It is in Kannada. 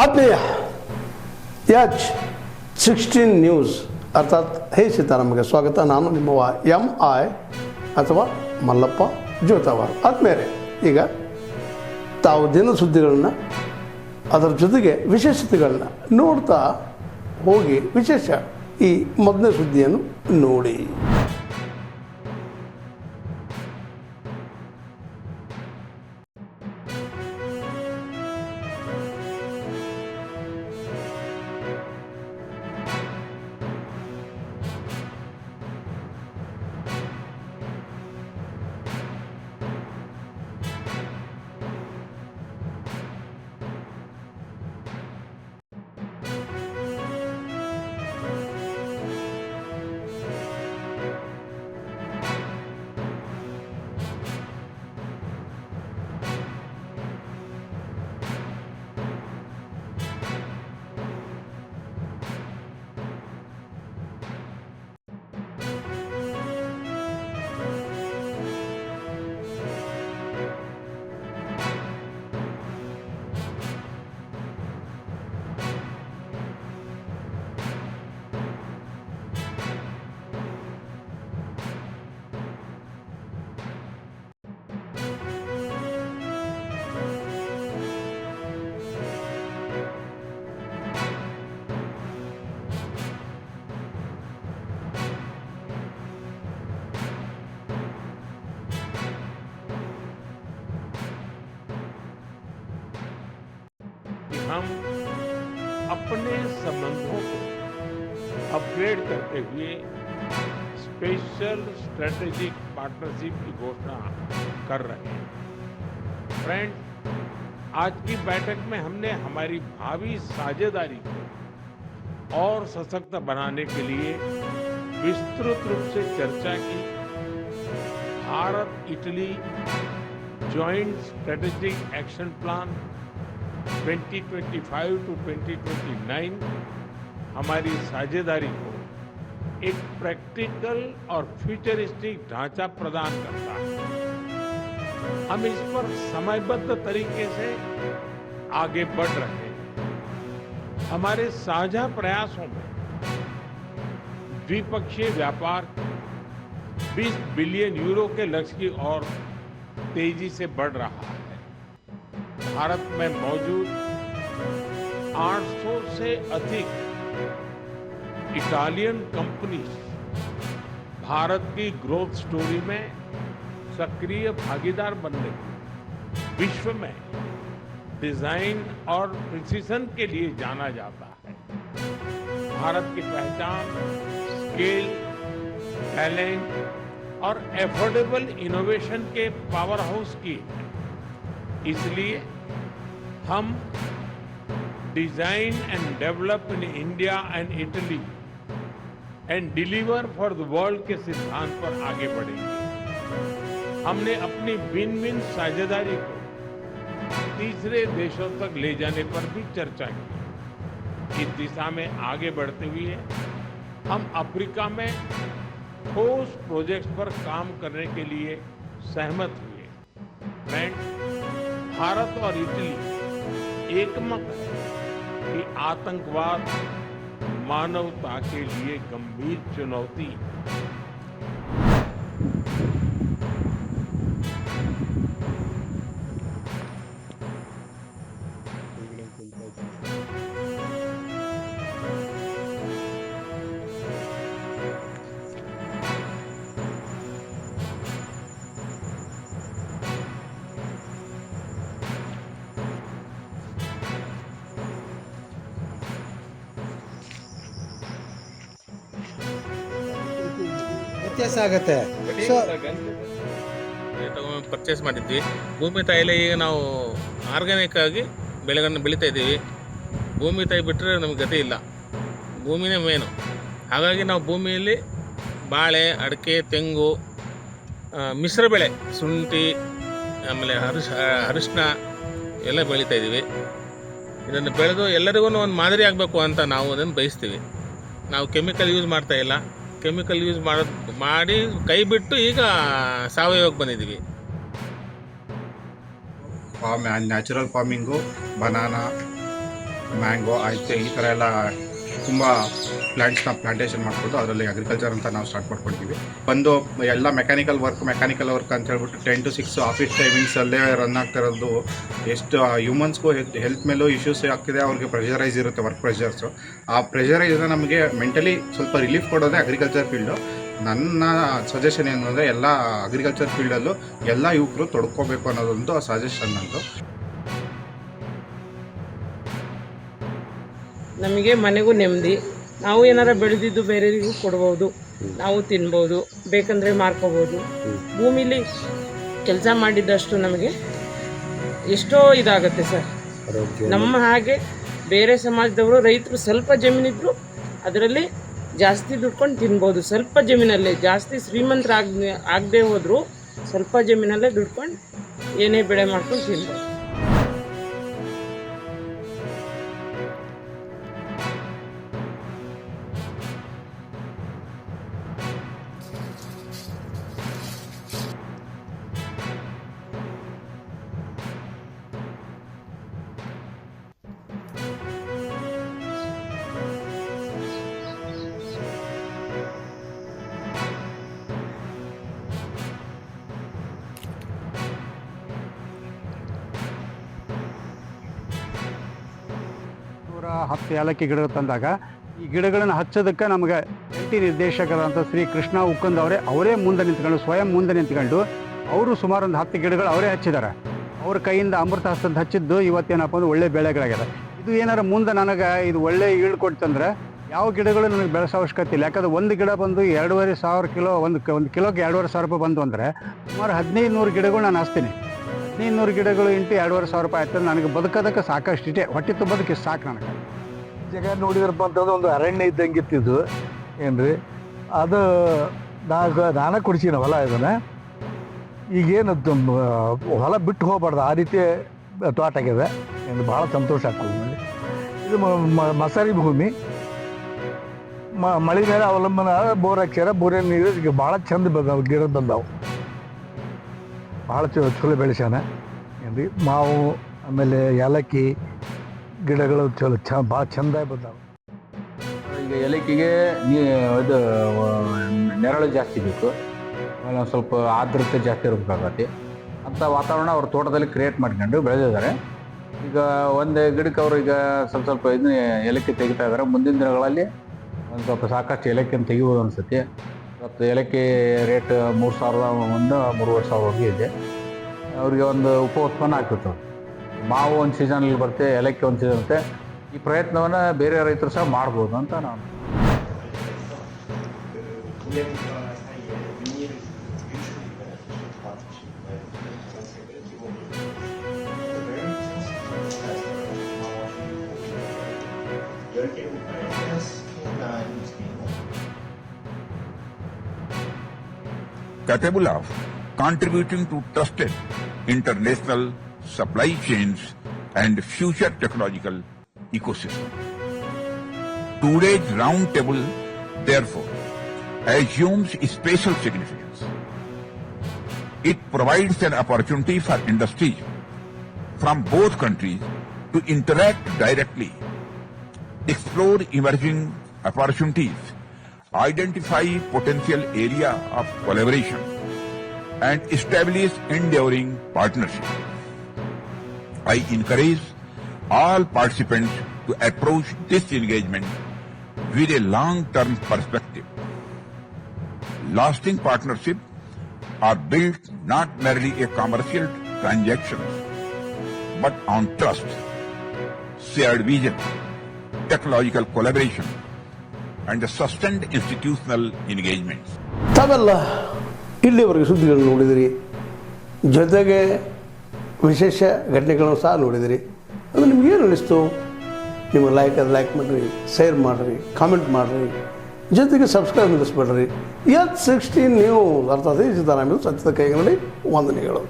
ಆತ್ಮೀಯ H16 ನ್ಯೂಸ್ ಅರ್ಥಾತ್ ಹೇ ಸೀತಾರಾಮಗೆ ಸ್ವಾಗತ. ನಾನು ನಿಮ್ಮವ MI ಅಥವಾ ಮಲ್ಲಪ್ಪ ಜೋತಾವಾರ್. ಆದ್ಮೇಲೆ ಈಗ ತಾವು ದಿನ ಸುದ್ದಿಗಳನ್ನ ಅದರ ಜೊತೆಗೆ ವಿಶೇಷತೆಗಳನ್ನ ನೋಡ್ತಾ ಹೋಗಿ ವಿಶೇಷ ಈ ಮೊದಲನೇ ಸುದ್ದಿಯನ್ನು ನೋಡಿ. हम अपने संबंधों को अपग्रेड करते हुए स्पेशल स्ट्रेटेजिक पार्टनरशिप की घोषणा कर रहे हैं. फ्रेंड्स, आज की बैठक में हमने हमारी भावी साझेदारी को और सशक्त बनाने के लिए विस्तृत रूप से चर्चा की. Bharat Italy joint strategic action plan 2025 to 2029 हमारी साझेदारी को एक प्रैक्टिकल और फ्यूचरिस्टिक ढांचा प्रदान करता है. हम इस पर समयबद्ध तरीके से आगे बढ़ रहे हैं. हमारे साझा प्रयासों में द्विपक्षीय व्यापार 20 बिलियन यूरो के लक्ष्य की ओर तेजी से बढ़ रहा है. भारत में मौजूद 800 से अधिक इटालियन कंपनीज भारत की ग्रोथ स्टोरी में सक्रिय भागीदार बनने विश्व में डिजाइन और प्रिसिशन के लिए जाना जाता है. भारत की पहचान स्केल, टैलेंट और एफोर्डेबल इनोवेशन के पावर हाउस की है. इसलिए हम design and develop in India and Italy and deliver for the world के सिद्धांत पर आगे बढ़ेंगे. हमने अपनी विन विन साझेदारी को तीसरे देशों तक ले जाने पर भी चर्चा की. इस दिशा में आगे बढ़ते हुए हम अफ्रीका में ठोस प्रोजेक्ट्स पर काम करने के लिए सहमत हुए. फ्रेंड्स, भारत और इटली एकमत है कि आतंकवाद मानवता के लिए गंभीर चुनौती है. ವ್ಯತ್ಯಾಸ ಆಗುತ್ತೆ. ಸೊ ತಗೊಂಡು ಪರ್ಚೇಸ್ ಮಾಡಿದ್ವಿ. ಭೂಮಿ ತಾಯಿಲೆ ಈಗ ನಾವು ಆರ್ಗ್ಯಾನಿಕ್ ಆಗಿ ಬೆಳೆಗಳನ್ನು ಬೆಳೀತಾ ಇದ್ದೀವಿ. ಭೂಮಿ ತಾಯಿ ಬಿಟ್ಟರೆ ನಮಗೆ ಗತಿ ಇಲ್ಲ, ಭೂಮಿನೇ ಮೇನು. ಹಾಗಾಗಿ ನಾವು ಭೂಮಿಯಲ್ಲಿ ಬಾಳೆ, ಅಡಿಕೆ, ತೆಂಗು, ಮಿಶ್ರ ಬೆಳೆ, ಶುಂಠಿ, ಆಮೇಲೆ ಅರಿಶಿನ ಎಲ್ಲ ಬೆಳೀತಾ ಇದ್ದೀವಿ. ಇದನ್ನು ಬೆಳೆದು ಎಲ್ಲರಿಗೂ ಒಂದು ಮಾದರಿ ಆಗಬೇಕು ಅಂತ ನಾವು ಅದನ್ನು ಬಯಸ್ತೀವಿ. ನಾವು ಕೆಮಿಕಲ್ ಯೂಸ್ ಮಾಡ್ತಾ ಇಲ್ಲ. ಕೆಮಿಕಲ್ ಯೂಸ್ ಮಾಡಿ ಕೈ ಬಿಟ್ಟು ಈಗ ಸಾವಯವಕ್ಕೆ ಬಂದಿದ್ದೀವಿ. ನ್ಯಾಚುರಲ್ ಫಾರ್ಮಿಂಗು, ಬನಾನಾ, ಮ್ಯಾಂಗೋ ಆಯ್ತು ಈ ಥರ ಎಲ್ಲ ತುಂಬ ಪ್ಲಾಂಟೇಷನ್ ಮಾಡ್ಕೊಂಡು ಅದರಲ್ಲಿ ಅಗ್ರಿಕಲ್ಚರ್ ಅಂತ ನಾವು ಸ್ಟಾರ್ಟ್ ಮಾಡ್ಕೊಂಡಿದ್ದೀವಿ. ಬಂದು ಎಲ್ಲ ಮೆಕ್ಯಾನಿಕಲ್ ವರ್ಕ್ ಅಂತ ಹೇಳ್ಬಿಟ್ಟು 10 to 6 ಆಫೀಸ್ ಟೈಮಿಂಗ್ಸಲ್ಲೇ ರನ್ ಆಗ್ತಿರೋದು. ಎಷ್ಟು ಹ್ಯೂಮನ್ಸ್ಗೂ ಹೆಲ್ತ್ ಮೇಲೂ ಇಶ್ಯೂಸ್ ಆಗ್ತಿದೆ, ಅವ್ರಿಗೆ ಪ್ರೆಷರೈಸ್ ಇರುತ್ತೆ, ವರ್ಕ್ ಪ್ರೆಷರ್ಸು. ಆ ಪ್ರೆಷರೈಸ್ನ ನಮಗೆ ಮೆಂಟಲಿ ಸ್ವಲ್ಪ ರಿಲೀಫ್ ಕೊಡೋದೇ ಅಗ್ರಿಕಲ್ಚರ್ ಫೀಲ್ಡು. ನನ್ನ ಸಜೆಷನ್ ಏನು ಅಂದರೆ ಎಲ್ಲ ಅಗ್ರಿಕಲ್ಚರ್ ಫೀಲ್ಡಲ್ಲೂ ಎಲ್ಲ ಯುವಕರು ತೊಡ್ಕೋಬೇಕು ಅನ್ನೋದೊಂದು ಸಜೆಷನ್ ನಂದು. ನಮಗೆ ಮನೆಗೂ ನೆಮ್ಮದಿ, ನಾವು ಏನಾರ ಬೆಳೆದಿದ್ದು ಬೇರೆಯವರಿಗೂ ಕೊಡ್ಬೋದು, ನಾವು ತಿನ್ಬೋದು, ಬೇಕಂದರೆ ಮಾರ್ಕೋಬೋದು. ಭೂಮಿಲಿ ಕೆಲಸ ಮಾಡಿದ್ದಷ್ಟು ನಮಗೆ ಎಷ್ಟೋ ಇದಾಗುತ್ತೆ ಸರ್. ನಮ್ಮ ಹಾಗೆ ಬೇರೆ ಸಮಾಜದವರು ರೈತರು ಸ್ವಲ್ಪ ಜಮೀನಿದ್ರು ಅದರಲ್ಲಿ ಜಾಸ್ತಿ ದುಡ್ಕೊಂಡು ತಿನ್ಬೋದು. ಸ್ವಲ್ಪ ಜಮೀನಲ್ಲೇ ಜಾಸ್ತಿ ಆಗದೆ ಹೋದರೂ ಸ್ವಲ್ಪ ಜಮೀನಲ್ಲೇ ದುಡ್ಕೊಂಡು ಏನೇ ಬೆಳೆ ಮಾಡ್ಕೊಂಡು ತಿನ್ಬೋದು. ಹತ್ತು ಏಲಕ್ಕಿ ಗಿಡ ತಂದಾಗ ಈ ಗಿಡಗಳನ್ನು ಹಚ್ಚೋದಕ್ಕೆ ನಮಗೆ ಜಂಟಿ ನಿರ್ದೇಶಕರಾದಂಥ ಶ್ರೀ ಕೃಷ್ಣ ಉಕ್ಕಂದ್ ಅವರೇ ಮುಂದೆ ನಿಂತ್ಕೊಂಡು ಸ್ವಯಂ ಮುಂದೆ ನಿಂತ್ಕೊಂಡು ಅವರು ಸುಮಾರು ಒಂದು 10 ಗಿಡಗಳು ಅವರೇ ಹಚ್ಚಿದ್ದಾರೆ. ಅವ್ರ ಕೈಯಿಂದ ಅಮೃತ ಹಸ್ತದ ಹಚ್ಚಿದ್ದು ಇವತ್ತೇನಪ್ಪ ಅಂದ್ರೆ ಒಳ್ಳೆ ಬೆಳೆಗಳಾಗಿದೆ. ಇದು ಏನಾರು ಮುಂದೆ ನನಗೆ ಇದು ಒಳ್ಳೆ ಈಳು ಕೊಡ್ತಂದ್ರೆ ಯಾವ ಗಿಡಗಳು ನನಗೆ ಬೆಳೆಸೋ ಅವಶ್ಯಕತೆ ಇಲ್ಲ. ಯಾಕಂದ್ರೆ ಒಂದು ಗಿಡ ಬಂದು 2,500 ಕಿಲೋ ಒಂದು ಕಿಲೋಗೆ 2,500 ರೂಪಾಯಿ ಬಂತು ಅಂದರೆ ಸುಮಾರು 1,500 ಗಿಡಗಳು ನಾನು ಹಚ್ತೀನಿ. 1,500 ಗಿಡಗಳು ಇಂಟು 2,500 ರೂಪಾಯಿ ಆಯ್ತು. ನನಗೆ ಬದುಕೋದಕ್ಕೆ ಸಾಕಷ್ಟು ಇಷ್ಟೇ, ಹೊಟ್ಟೆ ತುಂಬದಕ್ಕೆ ಸಾಕು ನನಗೆ. ಜಾಗ ನೋಡಿದ್ರಪ್ಪ ಅಂತಂದ್ರೆ ಒಂದು ಅರಣ್ಯ ಇದ್ದಂಗೆ ಇತ್ತಿದ್ದು ಏನ್ರಿ. ಅದು ನಾನೇ ಕೊಡಿಸಿನ ಹೊಲ ಇದನ್ನು. ಈಗೇನು ಹೊಲ ಬಿಟ್ಟು ಹೋಗ್ಬಾರ್ದು ಆ ರೀತಿ ತೋಟ ಆಗಿದೆ. ಏನು ಭಾಳ ಸಂತೋಷ ಆಗ್ತದೆ ನೋಡಿ. ಇದು ಮಸಾರಿ ಭೂಮಿ, ಮಳೆ ಮೇಲೆ ಅವಲಂಬನ. ಬೋರ್ ಹಾಕ್ಯಾರ, ಬೋರಿನ ನೀರು ಈಗ ಭಾಳ ಚಂದ ಬಂದಾವು, ಗಿಡ ಬಂದಾವು, ಭಾಳ ಚಲೋ ಬೆಳೆಸ್ಯಾನ ಏನ್ರಿ. ಮಾವು ಆಮೇಲೆ ಏಲಕ್ಕಿ ಗಿಡಗಳು ಭಾಳ ಚೆಂದಾಗಿ ಬಂದಾವೆ. ಈಗ ಏಲಕ್ಕಿಗೆ ಇದು ನೆರಳು ಜಾಸ್ತಿ ಬೇಕು, ಆಮೇಲೆ ಒಂದು ಸ್ವಲ್ಪ ಆರ್ದ್ರತೆ ಜಾಸ್ತಿ ಇರಬೇಕಾಗತ್ತೆ ಅಂತ ವಾತಾವರಣ ಅವ್ರ ತೋಟದಲ್ಲಿ ಕ್ರಿಯೇಟ್ ಮಾಡ್ಕೊಂಡು ಬೆಳೆದಿದ್ದಾರೆ. ಈಗ ಒಂದು ಗಿಡಕ್ಕೆ ಅವರು ಈಗ ಸ್ವಲ್ಪ ಇದನ್ನ ಏಲಕ್ಕಿ ತೆಗಿತಾ ಇದ್ದಾರೆ. ಮುಂದಿನ ದಿನಗಳಲ್ಲಿ ಒಂದು ಸ್ವಲ್ಪ ಸಾಕಷ್ಟು ಏಲಕ್ಕಿಯನ್ನು ತೆಗಿಬೋದು ಅನಿಸುತ್ತೆ. ಇವತ್ತು ಏಲಕ್ಕಿ ರೇಟ್ 3,000 3,500 ಇದೆ. ಅವ್ರಿಗೆ ಒಂದು ಉತ್ಪನ್ನ ಆಗ್ತಿತ್ತು. ಮಾವು ಒಂದು ಸೀಸನಲ್ಲಿ ಬರುತ್ತೆ, ಏಲಕ್ಕಿ ಒಂದು ಸೀಸನ್ ಇರುತ್ತೆ. ಈ ಪ್ರಯತ್ನವನ್ನು ಬೇರೆ ರೈತರು ಸಹ ಮಾಡ್ಬೋದು ಅಂತ ನಾನು. Capable of contributing to trusted international supply chains and future technological ecosystem. Today's roundtable, therefore, assumes special significance. It provides an opportunity for industries from both countries to interact directly, explore emerging opportunities, identify potential area of collaboration, and establish enduring partnership. I encourage all participants to approach this engagement with a long-term perspective. Lasting partnerships are built not merely a commercial transactions, but on trust, shared vision, technological collaboration, and the sustained institutional engagements. ತಾವೆಲ್ಲ ಇಲ್ಲಿವರೆಗೆ ಸುದ್ದಿಗಳನ್ನು ನೋಡಿದಿರಿ, ಜೊತೆಗೆ ವಿಶೇಷ ಘಟನೆಗಳನ್ನು ಸಹ ನೋಡಿದಿರಿ. ಅದು ನಿಮ್ಗೇನು ಅನ್ನಿಸ್ತು? ನಿಮಗೆ ಲೈಕ್ ಮಾಡಿರಿ, ಶೇರ್ ಮಾಡಿರಿ, ಕಾಮೆಂಟ್ ಮಾಡಿರಿ, ಜೊತೆಗೆ ಸಬ್ಸ್ಕ್ರೈಬ್ ನಿಲ್ಲಿಸ್ಬೇಡ್ರಿ. H16 ನ್ಯೂಸ್ ಅರ್ಥಾತ್ ಸಿದ್ದರಾಮಯ್ಯ ಸತ್ಯದ ಕೈಗನ್ನಡಿ ವಂದನೆಗಳು.